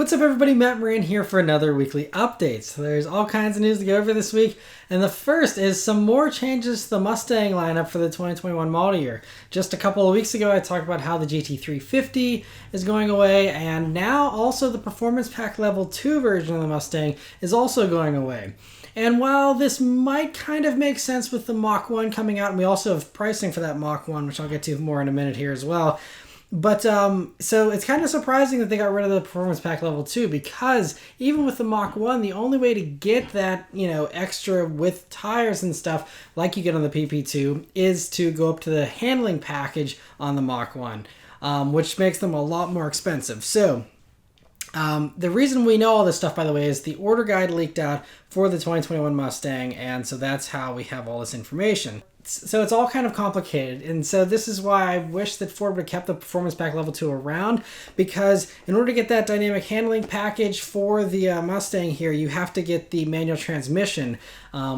What's up everybody, Maran here for another weekly update. So there's all kinds of news to go over this week, and the first is some more changes to the Mustang lineup for the 2021 model year. Just a couple of weeks ago I talked about how the GT350 is going away, and now also the Performance Pack Level 2 version of the Mustang is also going away. And while this might kind of make sense with the Mach 1 coming out, and we also have pricing for that Mach 1, which I'll get to more in a minute here as well. But so it's kind of surprising that they got rid of the Performance Pack Level 2, because even with the Mach 1, the only way to get that, extra width tires and stuff like you get on the PP2 is to go up to the handling package on the Mach 1, which makes them a lot more expensive. So the reason we know all this stuff, by the way, is the order guide leaked out for the 2021 Mustang, and so that's how we have all this information. So it's all kind of complicated, and so this is why I wish that Ford would have kept the Performance Pack Level 2 around, because in order to get that dynamic handling package for the Mustang here, you have to get the manual transmission.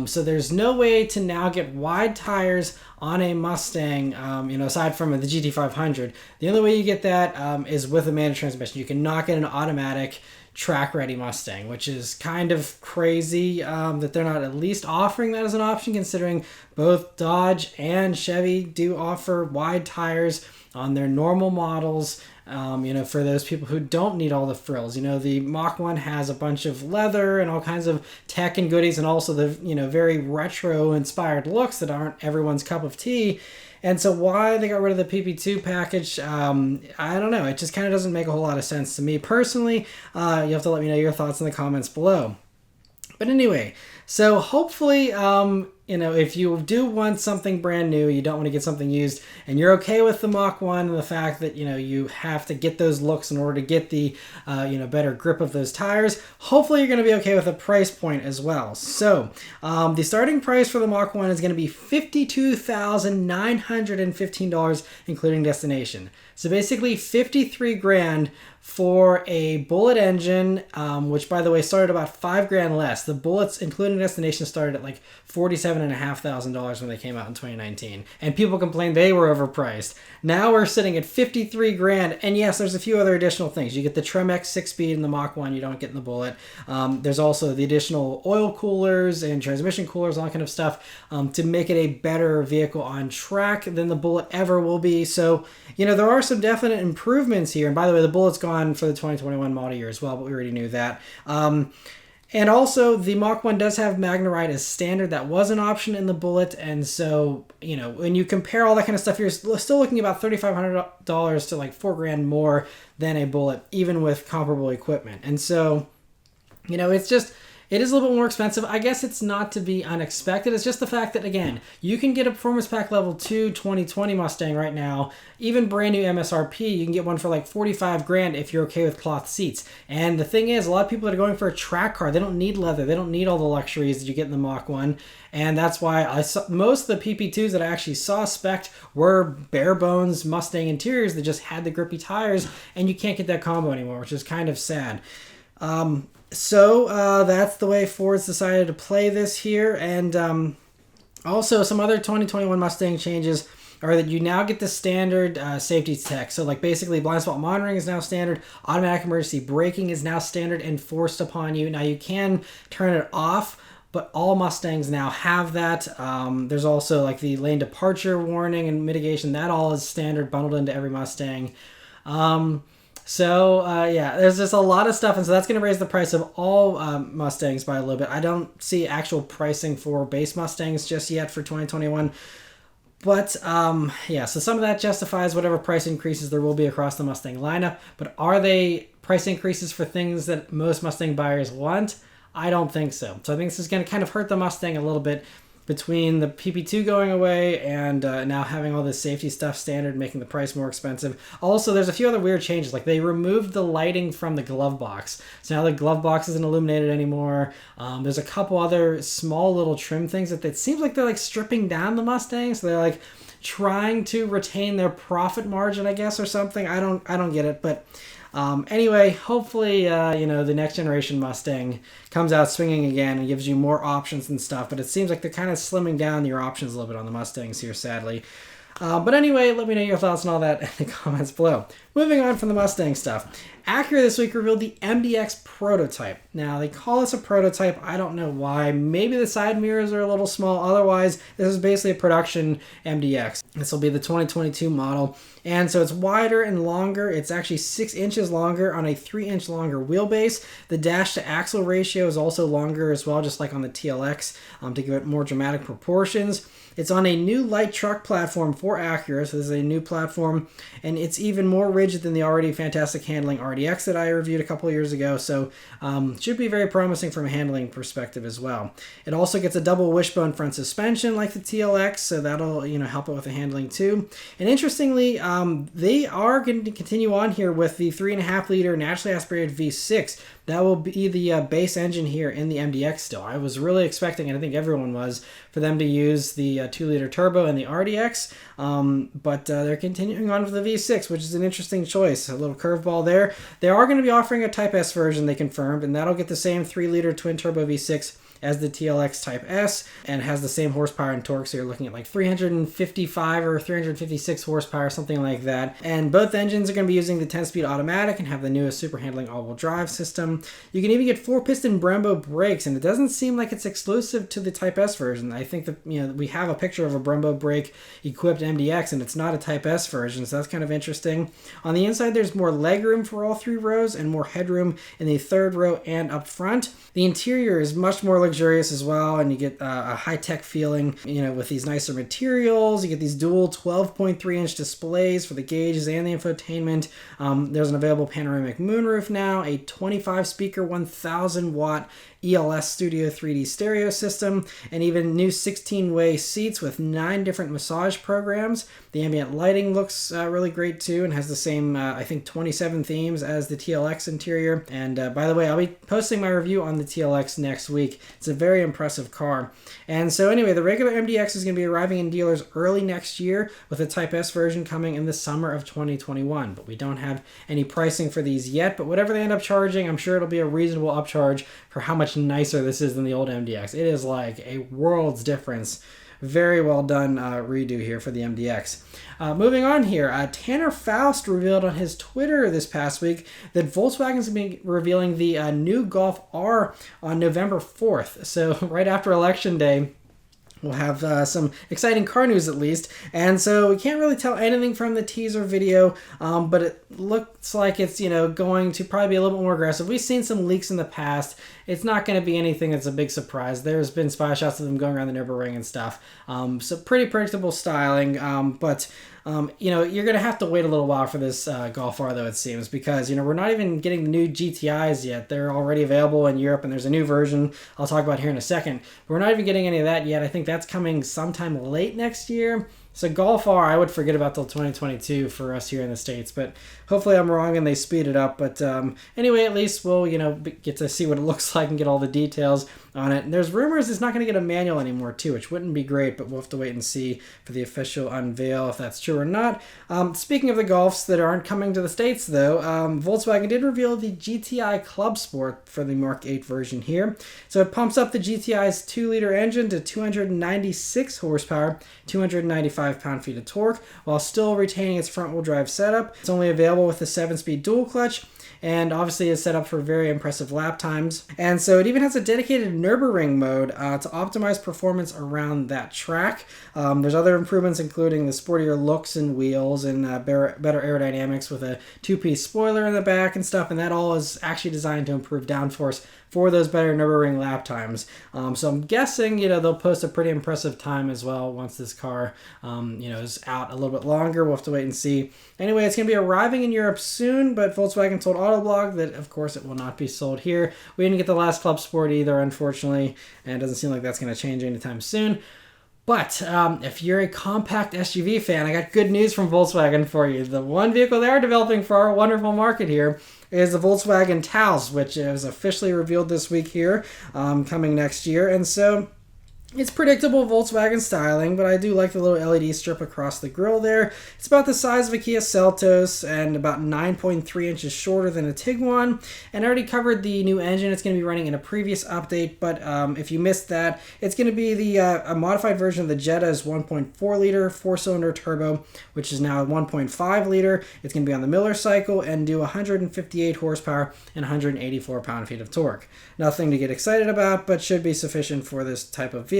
So there's no way to now get wide tires on a Mustang, aside from the GT500. The only way you get that is with a manual transmission. You cannot get an automatic track-ready Mustang, which is kind of crazy that they're not at least offering that as an option, considering both Dodge and Chevy do offer wide tires on their normal models, for those people who don't need all the frills. The Mach 1 has a bunch of leather and all kinds of tech and goodies, and also the, very retro-inspired looks that aren't everyone's cup of tea. And so why they got rid of the PP2 package, I don't know. It just kind of doesn't make a whole lot of sense to me personally. You have to let me know your thoughts in the comments below. But anyway, so hopefully, if you do want something brand new, you don't want to get something used, and you're okay with the Mach 1 and the fact that, you have to get those looks in order to get the, better grip of those tires, hopefully you're going to be okay with the price point as well. So the starting price for the Mach 1 is going to be $52,915, including destination. So basically 53 grand for a Bullet engine, which by the way started about 5 grand less. The Bullets, including destination, started at like $47,500 when they came out in 2019, and people complained they were overpriced. Now we're sitting at 53 grand, and yes, there's a few other additional things. You get the Trim X 6-speed in the Mach 1, you don't get in the Bullet. There's also the additional oil coolers and transmission coolers, all that kind of stuff, to make it a better vehicle on track than the Bullet ever will be. So, there are some definite improvements here. And by the way, the Bullet's gone for the 2021 model year as well, but we already knew that. And also, the Mach 1 does have MagneRide as standard. That was an option in the Bullet. And so, when you compare all that kind of stuff, you're still looking about $3,500 to like 4 grand more than a Bullet, even with comparable equipment. And so, it is a little bit more expensive. I guess it's not to be unexpected. It's just the fact that, again, you can get a Performance Pack Level 2 2020 Mustang right now, even brand new MSRP. You can get one for like 45 grand if you're okay with cloth seats. And the thing is, a lot of people that are going for a track car, they don't need leather. They don't need all the luxuries that you get in the Mach 1. And that's why I saw most of the PP2s that I actually saw spec'd were bare bones Mustang interiors that just had the grippy tires, and you can't get that combo anymore, which is kind of sad. So that's the way Ford's decided to play this here. And also some other 2021 Mustang changes are that you now get the standard safety tech. So like basically blind spot monitoring is now standard. Automatic emergency braking is now standard enforced upon you. Now you can turn it off, but all Mustangs now have that. There's also like the lane departure warning and mitigation. That all is standard bundled into every Mustang. There's just a lot of stuff, and so that's going to raise the price of all Mustangs by a little bit. I don't see actual pricing for base Mustangs just yet for 2021. But, so some of that justifies whatever price increases there will be across the Mustang lineup. But are they price increases for things that most Mustang buyers want? I don't think so. So I think this is going to kind of hurt the Mustang a little bit, between the PP2 going away and now having all this safety stuff standard, making the price more expensive. Also, there's a few other weird changes. Like they removed the lighting from the glove box. So now the glove box isn't illuminated anymore. There's a couple other small little trim things that it seems like they're like stripping down the Mustang. So they're like trying to retain their profit margin, I guess, or something. I don't get it, but anyway, hopefully, the next generation Mustang comes out swinging again and gives you more options and stuff, but it seems like they're kind of slimming down your options a little bit on the Mustangs here, sadly. But anyway, let me know your thoughts on all that in the comments below. Moving on from the Mustang stuff. Acura this week revealed the MDX Prototype. Now, they call this a prototype. I don't know why. Maybe the side mirrors are a little small. Otherwise, this is basically a production MDX. This will be the 2022 model. And so it's wider and longer. It's actually 6 inches longer on a 3-inch longer wheelbase. The dash to axle ratio is also longer as well, just like on the TLX, to give it more dramatic proportions. It's on a new light truck platform for Acura, so this is a new platform, and it's even more rigid than the already fantastic handling RDX that I reviewed a couple of years ago, so should be very promising from a handling perspective as well. It also gets a double wishbone front suspension like the TLX, so that'll help it with the handling too. And interestingly, they are going to continue on here with the 3.5-liter naturally aspirated V6. That will be the base engine here in the MDX still. I was really expecting, and I think everyone was, for them to use the 2-liter turbo in the RDX, but they're continuing on with the V6, which is an interesting choice. A little curveball there. They are going to be offering a Type S version, they confirmed, and that'll get the same 3-liter twin-turbo V6 as the TLX Type S, and has the same horsepower and torque, so you're looking at like 355 or 356 horsepower, something like that. And both engines are going to be using the 10-speed automatic and have the newest super handling all-wheel drive system. You can even get 4-piston Brembo brakes, and it doesn't seem like it's exclusive to the Type S version. I think that we have a picture of a Brembo brake equipped MDX, and it's not a Type S version, so that's kind of interesting. On the inside, there's more legroom for all 3 rows and more headroom in the 3rd row and up front. The interior is much more luxurious as well, and you get a high-tech feeling, with these nicer materials. You get these dual 12.3-inch displays for the gauges and the infotainment. There's an available panoramic moonroof now, a 25-speaker, 1,000-watt ELS Studio 3D stereo system, and even new 16-way seats with 9 different massage programs. The ambient lighting looks really great too, and has the same, I think, 27 themes as the TLX interior. And by the way, I'll be posting my review on the TLX next week. It's a very impressive car. And so anyway, the regular MDX is going to be arriving in dealers early next year, with a Type S version coming in the summer of 2021. But we don't have any pricing for these yet, but whatever they end up charging, I'm sure it'll be a reasonable upcharge for how much nicer this is than the old MDX. It is like a world's difference. Very well done redo here for the MDX. Moving on here, Tanner Faust revealed on his Twitter this past week that Volkswagen's going to be revealing the new Golf R on November 4th. So right after Election Day, we'll have some exciting car news at least. And so we can't really tell anything from the teaser video, but it looks like it's, going to probably be a little bit more aggressive. We've seen some leaks in the past. It's not going to be anything that's a big surprise. There's been spy shots of them going around the Nürburgring and stuff. So pretty predictable styling, but you're going to have to wait a little while for this Golf R, though, it seems, because, we're not even getting the new GTIs yet. They're already available in Europe, and there's a new version I'll talk about here in a second. But we're not even getting any of that yet. I think that's coming sometime late next year. So Golf R, I would forget about till 2022 for us here in the States, but hopefully I'm wrong and they speed it up. But anyway, at least we'll, get to see what it looks like and get all the details on it. And there's rumors it's not going to get a manual anymore too, which wouldn't be great, but we'll have to wait and see for the official unveil if that's true or not. Speaking of the Golfs that aren't coming to the States though, Volkswagen did reveal the GTI Clubsport for the Mach 8 version here. So it pumps up the GTI's 2-liter engine to 296 horsepower, 295 pound-feet of torque, while still retaining its front-wheel drive setup. It's only available with the 7-speed dual clutch, and obviously is set up for very impressive lap times. And so it even has a dedicated Nürburgring mode to optimize performance around that track. There's other improvements, including the sportier looks and wheels and better aerodynamics with a 2-piece spoiler in the back and stuff, and that all is actually designed to improve downforce for those better Nürburgring lap times. So I'm guessing, they'll post a pretty impressive time as well once this car, is out a little bit longer. We'll have to wait and see. Anyway, it's going to be arriving in Europe soon, but Volkswagen told Autoblog that, of course, it will not be sold here. We didn't get the last Clubsport either, unfortunately, and it doesn't seem like that's going to change anytime soon. But if you're a compact SUV fan, I got good news from Volkswagen for you. The one vehicle they are developing for our wonderful market here is the Volkswagen Taos, which is officially revealed this week here, coming next year. And so It's predictable Volkswagen styling, but I do like the little LED strip across the grille there. It's about the size of a Kia Seltos and about 9.3 inches shorter than a Tiguan. And I already covered the new engine. It's going to be running in a previous update, but if you missed that, it's going to be the a modified version of the Jetta's 1.4 liter 4-cylinder turbo, which is now 1.5 liter. It's going to be on the Miller cycle and do 158 horsepower and 184 pound-feet of torque. Nothing to get excited about, but should be sufficient for this type of vehicle.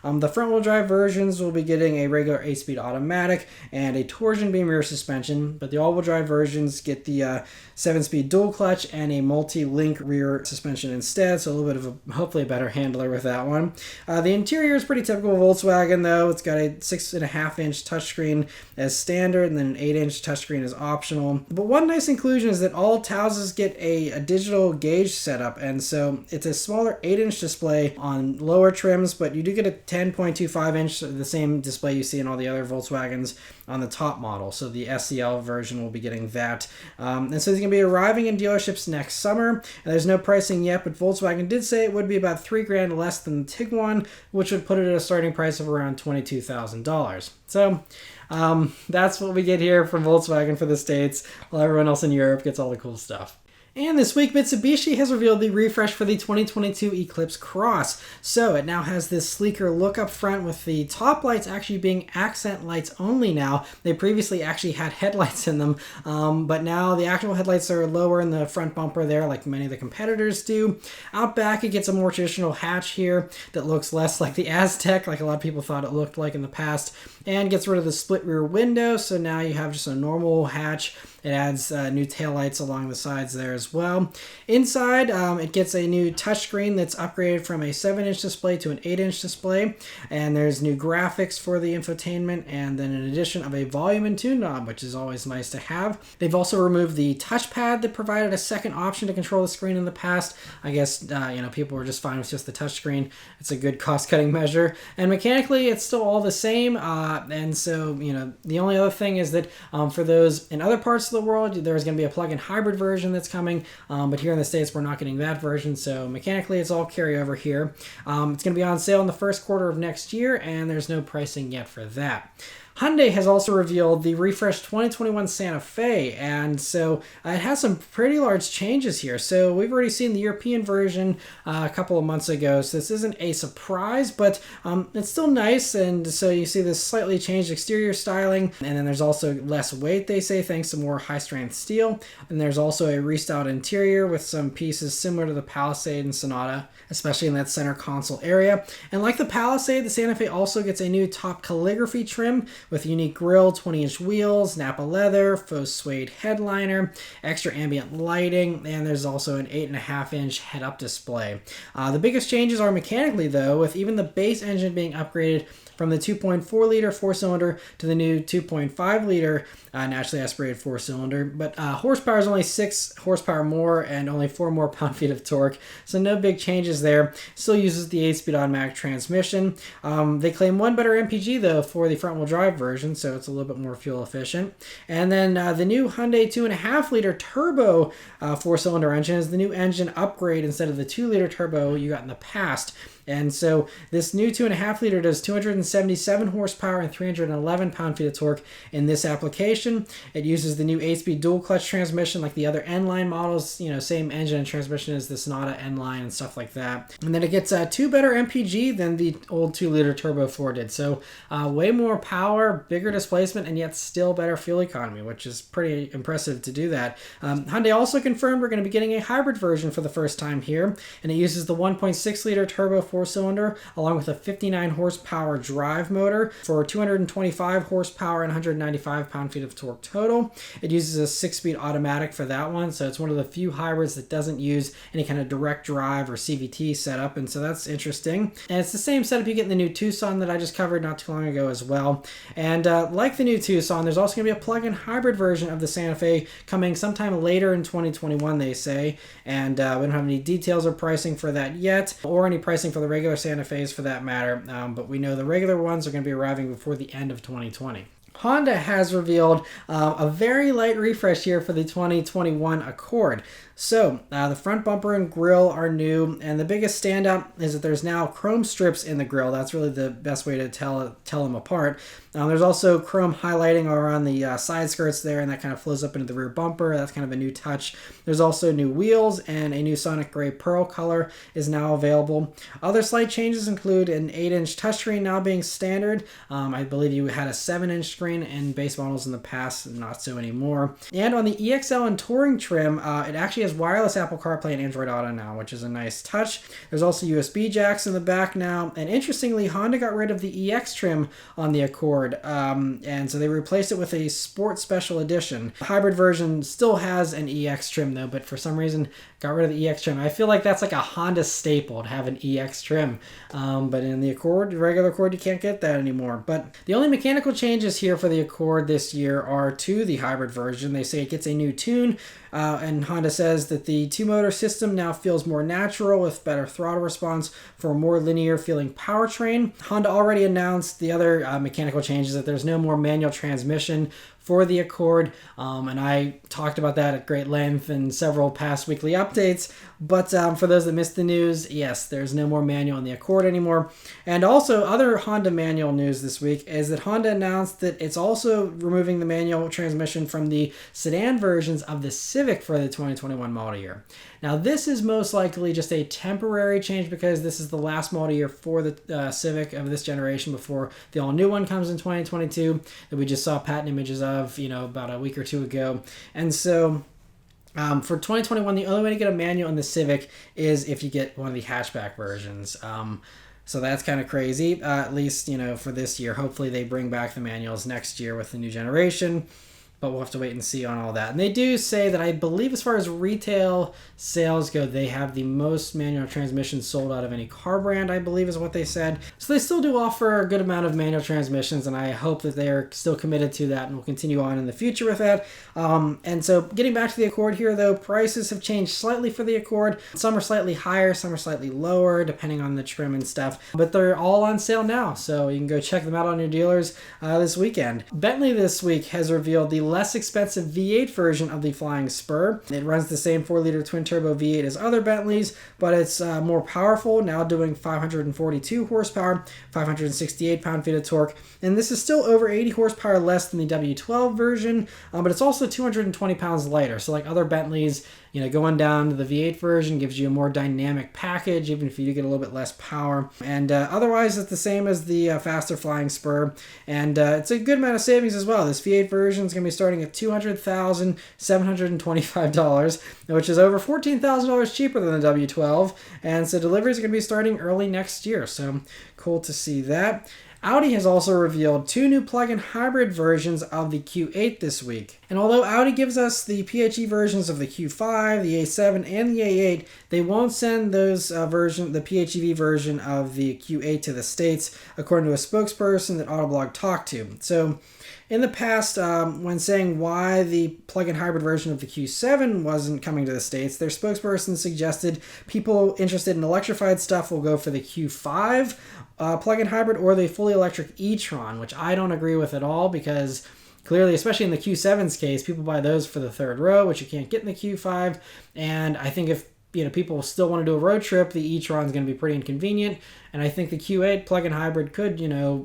The front-wheel drive versions will be getting a regular 8-speed automatic and a torsion beam rear suspension, but the all-wheel drive versions get the 7-speed dual clutch and a multi-link rear suspension instead, so a little bit of a, hopefully a better handler with that one. The interior is pretty typical Volkswagen though. It's got a 6.5-inch touchscreen as standard and then an 8-inch touchscreen as optional. But one nice inclusion is that all Taoses get a digital gauge setup, and so it's a smaller 8-inch display on lower trims, but you do get a 10.25-inch, the same display you see in all the other Volkswagens on the top model. So the SEL version will be getting that. And so it's going to be arriving in dealerships next summer. And there's no pricing yet, but Volkswagen did say it would be about $3,000 less than the Tiguan, which would put it at a starting price of around $22,000. So that's what we get here from Volkswagen for the States, while everyone else in Europe gets all the cool stuff. And this week, Mitsubishi has revealed the refresh for the 2022 Eclipse Cross. So it now has this sleeker look up front with the top lights actually being accent lights only now. They previously actually had headlights in them, but now the actual headlights are lower in the front bumper there like many of the competitors do. Out back, it gets a more traditional hatch here that looks less like the Aztec, like a lot of people thought it looked like in the past, and gets rid of the split rear window, so now you have just a normal hatch. It adds new taillights along the sides there as well. Inside, it gets a new touchscreen that's upgraded from a 7-inch display to an 8-inch display. And there's new graphics for the infotainment, and then an addition of a volume and tune knob, which is always nice to have. They've also removed the touchpad that provided a second option to control the screen in the past. I guess people were just fine with just the touchscreen. It's a good cost-cutting measure. And mechanically, it's still all the same. And so, the only other thing is that for those in other parts of the world, there's going to be a plug-in hybrid version that's coming, but here in the States we're not getting that version, so mechanically it's all carryover here. It's going to be on sale in the first quarter of next year, and there's no pricing yet for that. Hyundai has also revealed the refreshed 2021 Santa Fe, and so it has some pretty large changes here. So we've already seen the European version a couple of months ago, so this isn't a surprise, but it's still nice. And so you see this slightly changed exterior styling, and then there's also less weight, they say, thanks to more high-strength steel. And there's also a restyled interior with some pieces similar to the Palisade and Sonata, especially in that center console area. And like the Palisade, the Santa Fe also gets a new top calligraphy trim with unique grille, 20-inch wheels, Nappa leather, faux suede headliner, extra ambient lighting, and there's also an 8.5-inch head-up display. The biggest changes are mechanically, though, with even the base engine being upgraded from the 2.4-liter 4-cylinder to the new 2.5-liter naturally aspirated 4-cylinder. But horsepower is only 6 horsepower more and only 4 more pound-feet of torque, so no big changes there. Still uses the 8-speed automatic transmission. They claim one better MPG, though, for the front-wheel drive version, so it's a little bit more fuel efficient. And then the new Hyundai 2.5-liter turbo 4-cylinder engine is the new engine upgrade instead of the 2-liter turbo you got in the past. And so this new 2.5-liter does 277 horsepower and 311 pound-feet of torque in this application. It uses the new 8-speed dual-clutch transmission like the other N-Line models, same engine and transmission as the Sonata N-Line and stuff like that. And then it gets 2 better MPG than the old 2-liter Turbo 4 did. So way more power, bigger displacement, and yet still better fuel economy, which is pretty impressive to do that. Hyundai also confirmed we're going to be getting a hybrid version for the first time here, and it uses the 1.6-liter Turbo 4-cylinder along with a 59 horsepower drive motor for 225 horsepower and 195 pound-feet of torque total. It uses a 6-speed automatic for that one, so it's one of the few hybrids that doesn't use any kind of direct drive or CVT setup, and so that's interesting. And it's the same setup you get in the new Tucson that I just covered not too long ago as well. And like the new Tucson, there's also going to be a plug-in hybrid version of the Santa Fe coming sometime later in 2021, they say, and we don't have any details or pricing for that yet, or any pricing for the regular Santa Fe's for that matter, but we know the regular ones are going to be arriving before the end of 2020. Honda has revealed a very light refresh here for the 2021 Accord. So the front bumper and grille are new, and the biggest standout is that there's now chrome strips in the grille. That's really the best way to tell them apart. There's also chrome highlighting around the side skirts there, and that kind of flows up into the rear bumper. That's kind of a new touch. There's also new wheels, and a new Sonic Gray Pearl color is now available. Other slight changes include an 8-inch touchscreen now being standard. I believe you had a 7-inch screen in base models in the past, not so anymore. And on the EXL and Touring trim, it actually has wireless Apple CarPlay and Android Auto now, which is a nice touch. There's also USB jacks in the back now, and interestingly, Honda got rid of the EX trim on the Accord, and so they replaced it with a Sport Special Edition. The hybrid version still has an EX trim though, but for some reason got rid of the EX trim. I feel like that's like a Honda staple to have an EX trim, but in the Accord, the regular Accord, you can't get that anymore. But the only mechanical changes here for the Accord this year are to the hybrid version. They say it gets a new tune, and Honda says that the two-motor system now feels more natural with better throttle response for a more linear feeling powertrain. Honda already announced the other mechanical changes, that there's no more manual transmission for the Accord, and I talked about that at great length in several past weekly updates. But for those that missed the news, yes, there's no more manual in the Accord anymore. And also, other Honda manual news this week is that Honda announced that it's also removing the manual transmission from the sedan versions of the Civic for the 2021 model year. Now, this is most likely just a temporary change because this is the last model year for the Civic of this generation before the all-new one comes in 2022 that we just saw patent images of, about a week or two ago. And so for 2021, the only way to get a manual in the Civic is if you get one of the hatchback versions. So that's kind of crazy, at least, for this year. Hopefully they bring back the manuals next year with the new generation, but we'll have to wait and see on all that. And they do say that, I believe as far as retail sales go, they have the most manual transmissions sold out of any car brand, I believe is what they said. So they still do offer a good amount of manual transmissions, and I hope that they are still committed to that and will continue on in the future with that. And so getting back to the Accord here, though, prices have changed slightly for the Accord. Some are slightly higher, some are slightly lower, depending on the trim and stuff. But they're all on sale now, so you can go check them out on your dealers this weekend. Bentley this week has revealed the less expensive V8 version of the Flying Spur. It runs the same 4-liter twin-turbo V8 as other Bentleys, but it's more powerful, now doing 542 horsepower, 568 pound-feet of torque, and this is still over 80 horsepower less than the W12 version, but it's also 220 pounds lighter. So like other Bentleys, going down to the V8 version gives you a more dynamic package, even if you do get a little bit less power. And otherwise, it's the same as the faster Flying Spur, and it's a good amount of savings as well. This V8 version is going to be starting at $200,725, which is over $14,000 cheaper than the W12, and so deliveries are going to be starting early next year. So cool to see that. Audi has also revealed 2 new plug-in hybrid versions of the Q8 this week. And although Audi gives us the PHEV versions of the Q5, the A7, and the A8, they won't send those the PHEV version of the Q8 to the States, according to a spokesperson that Autoblog talked to. So in the past, when saying why the plug-in hybrid version of the Q7 wasn't coming to the States, their spokesperson suggested people interested in electrified stuff will go for the Q5 plug-in hybrid or the fully electric e-tron, which I don't agree with at all, because clearly, especially in the Q7's case, people buy those for the third row, which you can't get in the Q5, and I think if people still want to do a road trip, the e-tron is going to be pretty inconvenient, and I think the Q8 plug-in hybrid could,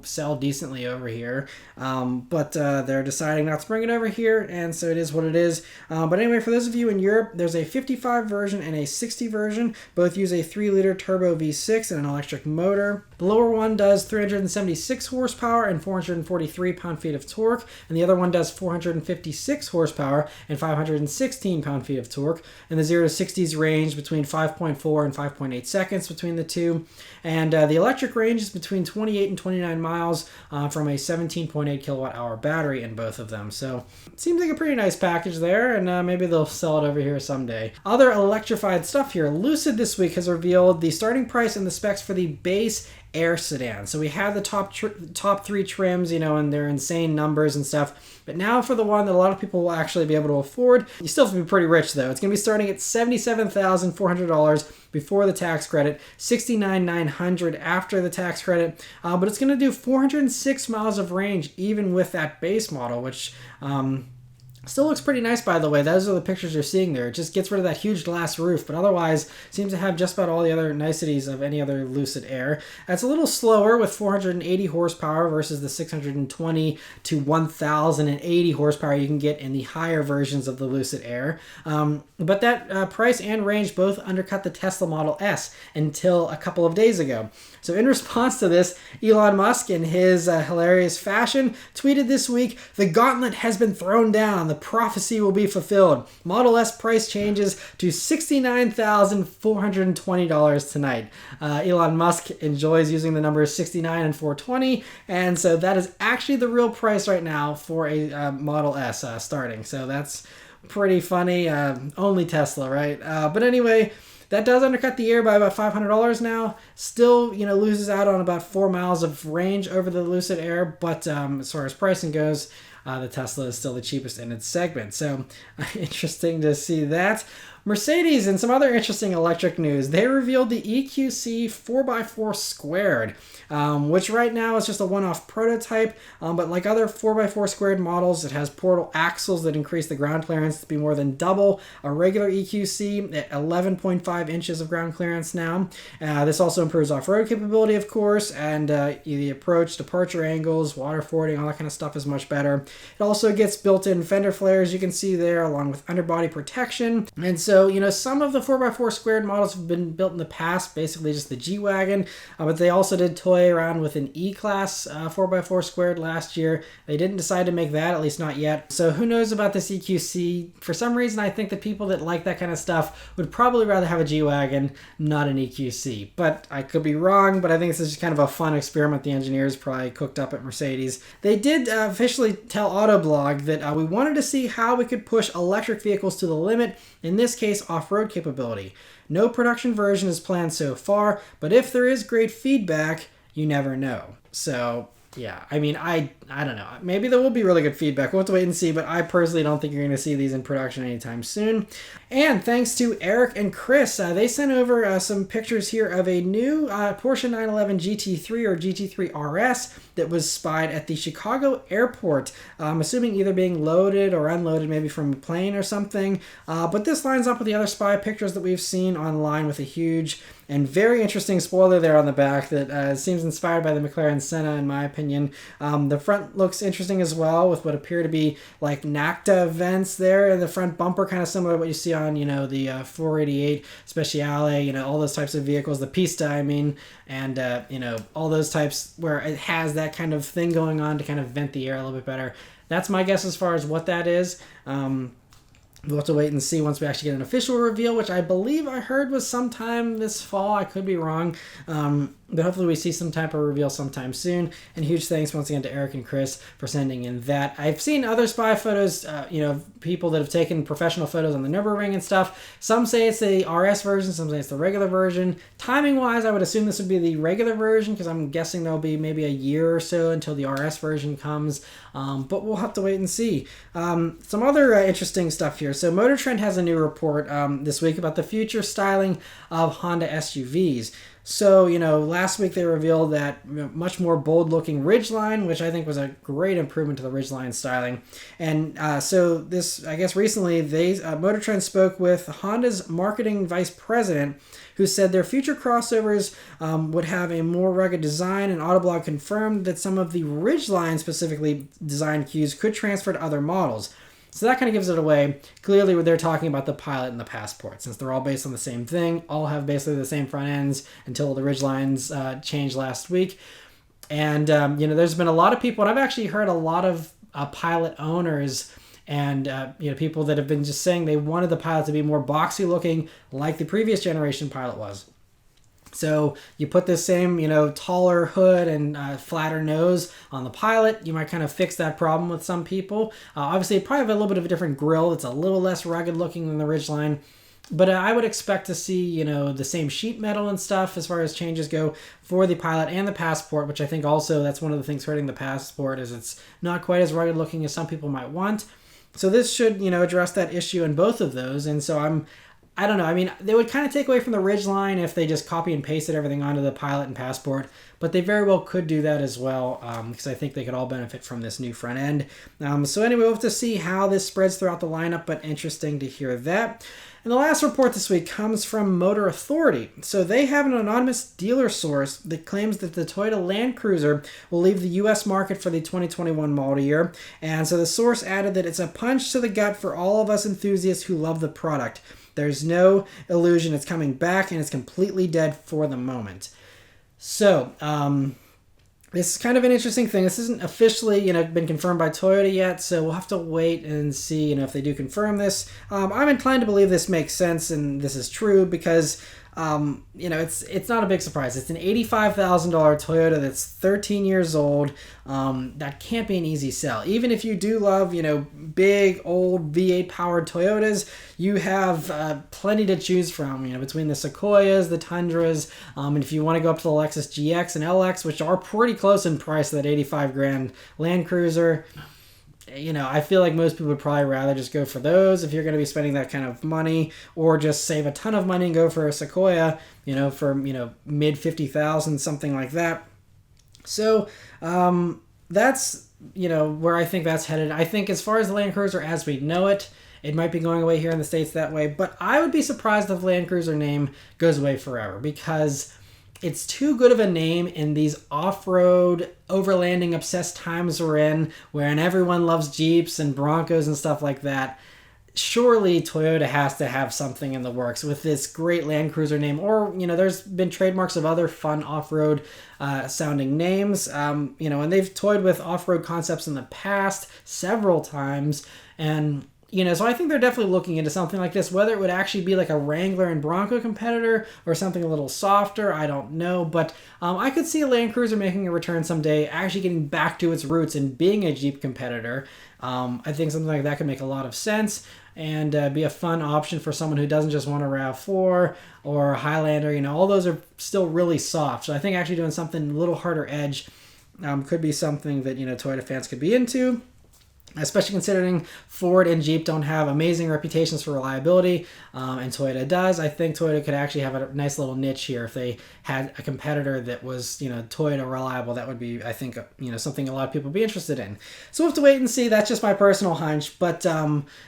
sell decently over here, but they're deciding not to bring it over here, and so it is what it is. But anyway, for those of you in Europe, there's a 55 version and a 60 version. Both use a 3-liter turbo V6 and an electric motor. The lower one does 376 horsepower and 443 pound-feet of torque, and the other one does 456 horsepower and 516 pound-feet of torque, and the 0 to 60s range between 5.4 and 5.8 seconds between the two. And the electric range is between 28 and 29 miles from a 17.8 kilowatt hour battery in both of them. So it seems like a pretty nice package there, and maybe they'll sell it over here someday. Other electrified stuff here. Lucid this week has revealed the starting price and the specs for the base Air sedan. So we had the top three trims, and they're insane numbers and stuff. But now for the one that a lot of people will actually be able to afford, you still have to be pretty rich though. It's going to be starting at $77,400 before the tax credit, $69,900 after the tax credit, but it's going to do 406 miles of range even with that base model, which still looks pretty nice, by the way. Those are the pictures you're seeing there. It just gets rid of that huge glass roof, but otherwise seems to have just about all the other niceties of any other Lucid Air. It's a little slower with 480 horsepower versus the 620 to 1,080 horsepower you can get in the higher versions of the Lucid Air. But that price and range both undercut the Tesla Model S until a couple of days ago. So in response to this, Elon Musk, in his hilarious fashion, tweeted this week, "The gauntlet has been thrown down. The prophecy will be fulfilled. Model S price changes to $69,420 tonight." Elon Musk enjoys using the numbers 69 and 420, and so that is actually the real price right now for a Model S starting. So that's pretty funny. Only Tesla, right? But anyway, that does undercut the Air by about $500 now. Still, loses out on about 4 miles of range over the Lucid Air, but as far as pricing goes, the Tesla is still the cheapest in its segment. So interesting to see that. Mercedes, and some other interesting electric news, they revealed the EQC 4x4 Squared, which right now is just a one-off prototype, but like other 4x4 Squared models, it has portal axles that increase the ground clearance to be more than double a regular EQC at 11.5 inches of ground clearance now. This also improves off-road capability, of course, and the approach, departure angles, water fording, all that kind of stuff is much better. It also gets built-in fender flares, you can see there, along with underbody protection. And so, some of the 4x4 Squared models have been built in the past, basically just the G-Wagon, but they also did toy around with an E-Class 4x4 Squared last year. They didn't decide to make that, at least not yet. So who knows about this EQC? For some reason, I think the people that like that kind of stuff would probably rather have a G-Wagon, not an EQC. But I could be wrong, but I think this is just kind of a fun experiment the engineers probably cooked up at Mercedes. They did officially tell Autoblog that we wanted to see how we could push electric vehicles to the limit, in this case, off-road capability. No production version is planned so far, but if there is great feedback, you never know. So, yeah, I mean, I don't know. Maybe there will be really good feedback. We'll have to wait and see, but I personally don't think you're going to see these in production anytime soon. And thanks to Eric and Chris, they sent over some pictures here of a new Porsche 911 GT3 or GT3 RS that was spied at the Chicago airport. I'm assuming either being loaded or unloaded, maybe from a plane or something. But this lines up with the other spy pictures that we've seen online with a huge and very interesting spoiler there on the back that seems inspired by the McLaren Senna, in my opinion. The front looks interesting as well, with what appear to be like NACTA vents there in the front bumper, kind of similar to what you see on, the 488 Speciale, all those types of vehicles, the Pista, I mean, and, all those types where it has that kind of thing going on to kind of vent the air a little bit better. That's my guess as far as what that is. We'll have to wait and see once we actually get an official reveal, which I believe I heard was sometime this fall. I could be wrong. But hopefully we see some type of reveal sometime soon. And huge thanks once again to Eric and Chris for sending in that. I've seen other spy photos, people that have taken professional photos on the Nürburgring and stuff. Some say it's the RS version, some say it's the regular version. Timing-wise, I would assume this would be the regular version, because I'm guessing there'll be maybe a year or so until the RS version comes. But we'll have to wait and see. Some other interesting stuff here. So Motor Trend has a new report this week about the future styling of Honda SUVs. So, last week they revealed that much more bold-looking Ridgeline, which I think was a great improvement to the Ridgeline styling. And so this, I guess recently, Motor Trend spoke with Honda's marketing vice president, who said their future crossovers would have a more rugged design, and Autoblog confirmed that some of the Ridgeline specifically design cues could transfer to other models. So that kind of gives it away. Clearly, they're talking about the Pilot and the Passport, since they're all based on the same thing, all have basically the same front ends until the Ridgelines changed last week. And, there's been a lot of people, and I've actually heard a lot of Pilot owners and, people that have been just saying they wanted the Pilot to be more boxy looking like the previous generation Pilot was. So you put this same, taller hood and flatter nose on the Pilot, you might kind of fix that problem with some people. Obviously, you probably have a little bit of a different grille that's a little less rugged looking than the Ridgeline. But I would expect to see, you know, the same sheet metal and stuff as far as changes go for the Pilot and the Passport, which I think also that's one of the things hurting the Passport is it's not quite as rugged looking as some people might want. So this should, you know, address that issue in both of those. And so I don't know. I mean, they would kind of take away from the Ridgeline if they just copy and pasted everything onto the Pilot and Passport, but they very well could do that as well, because I think they could all benefit from this new front end. So anyway, we'll have to see how this spreads throughout the lineup, but interesting to hear that. And the last report this week comes from Motor Authority. So they have an anonymous dealer source that claims that the Toyota Land Cruiser will leave the U.S. market for the 2021 model year. And so the source added that it's a punch to the gut for all of us enthusiasts who love the product. There's no illusion it's coming back, and it's completely dead for the moment. So, this is kind of an interesting thing. This isn't officially, you know, been confirmed by Toyota yet, so we'll have to wait and see, you know, if they do confirm this. I'm inclined to believe this makes sense and this is true because, you know, it's not a big surprise. It's an $85,000 Toyota that's 13 years old. That can't be an easy sell. Even if you do love, you know, big old V8 powered Toyotas, you have plenty to choose from, you know, between the Sequoias, the Tundras, and if you want to go up to the Lexus GX and LX, which are pretty close in price to that 85 grand Land Cruiser. You know, I feel like most people would probably rather just go for those if you're going to be spending that kind of money, or just save a ton of money and go for a Sequoia, you know, for, you know, mid 50,000, something like that. So that's, you know, where I think that's headed. I think as far as the Land Cruiser as we know it, it might be going away here in the States that way, but I would be surprised if the Land Cruiser name goes away forever, because it's too good of a name in these off-road, overlanding obsessed times we're in, wherein everyone loves Jeeps and Broncos and stuff like that. Surely Toyota has to have something in the works with this great Land Cruiser name, or, you know, there's been trademarks of other fun off-road sounding names, you know, and they've toyed with off-road concepts in the past several times, and you know, so I think they're definitely looking into something like this. Whether it would actually be like a Wrangler and Bronco competitor or something a little softer, I don't know. But I could see a Land Cruiser making a return someday, actually getting back to its roots and being a Jeep competitor. I think something like that could make a lot of sense and be a fun option for someone who doesn't just want a RAV4 or Highlander. You know, all those are still really soft. So I think actually doing something a little harder edge could be something that, you know, Toyota fans could be into. Especially considering Ford and Jeep don't have amazing reputations for reliability, and Toyota does. I think Toyota could actually have a nice little niche here if they had a competitor that was, you know, Toyota reliable. That would be, I think, you know, something a lot of people would be interested in. So we'll have to wait and see. That's just my personal hunch. But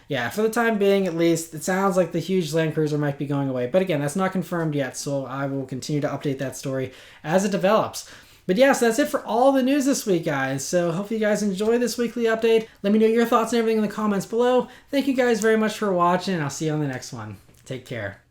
yeah, for the time being, at least, it sounds like the huge Land Cruiser might be going away. But again, that's not confirmed yet, so I will continue to update that story as it develops. But yeah, so that's it for all the news this week, guys. So hope you guys enjoy this weekly update. Let me know your thoughts and everything in the comments below. Thank you guys very much for watching, and I'll see you on the next one. Take care.